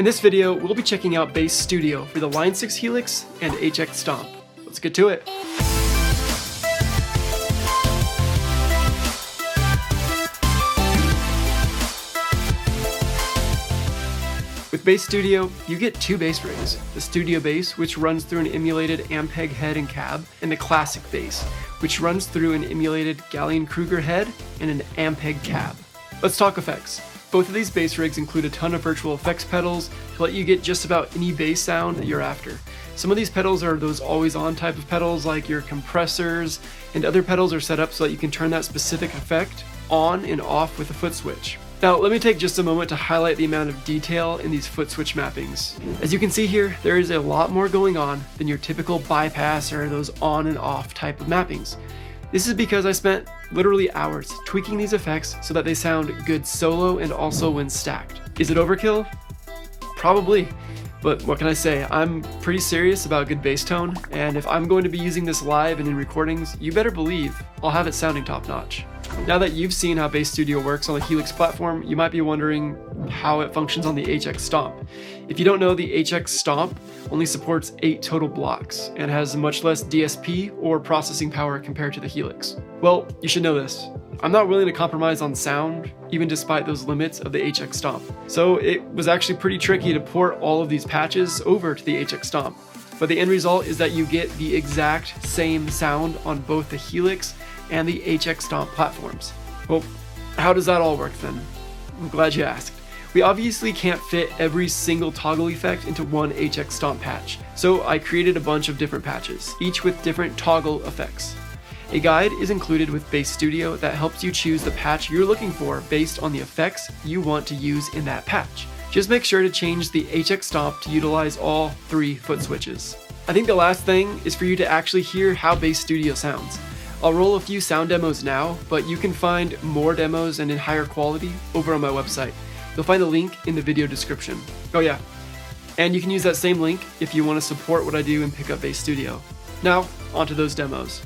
In this video, we'll be checking out Bass Studio for the Line 6 Helix and HX Stomp. Let's get to it. With Bass Studio, you get two bass rigs, the Studio Bass, which runs through an emulated Ampeg head and cab, and the Classic Bass, which runs through an emulated Gallion-Kruger head and an Ampeg cab. Let's talk effects. Both of these bass rigs include a ton of virtual effects pedals to let you get just about any bass sound that you're after. Some of these pedals are those always-on type of pedals like your compressors, and other pedals are set up so that you can turn that specific effect on and off with a foot switch. Now, let me take just a moment to highlight the amount of detail in these foot switch mappings. As you can see here, there is a lot more going on than your typical bypass or those on and off type of mappings. This is because I spent literally hours tweaking these effects so that they sound good solo and also when stacked. Is it overkill? Probably, but what can I say? I'm pretty serious about good bass tone, and if I'm going to be using this live and in recordings, you better believe I'll have it sounding top notch. Now that you've seen how Bass Studio works on the Helix platform, you might be wondering how it functions on the HX Stomp. If you don't know, the HX Stomp only supports 8 total blocks and has much less DSP or processing power compared to the Helix. Well, you should know this. I'm not willing to compromise on sound, even despite those limits of the HX Stomp. So it was actually pretty tricky to port all of these patches over to the HX Stomp. But the end result is that you get the exact same sound on both the Helix and the HX Stomp platforms. Well, how does that all work then? I'm glad you asked. We obviously can't fit every single toggle effect into one HX Stomp patch, so I created a bunch of different patches, each with different toggle effects. A guide is included with Bass Studio that helps you choose the patch you're looking for based on the effects you want to use in that patch. Just make sure to change the HX Stomp to utilize all 3 foot switches. I think the last thing is for you to actually hear how Bass Studio sounds. I'll roll a few sound demos now, but you can find more demos and in higher quality over on my website. You'll find a link in the video description. Oh yeah, and you can use that same link if you want to support what I do and pick up Bass Studio. Now, onto those demos.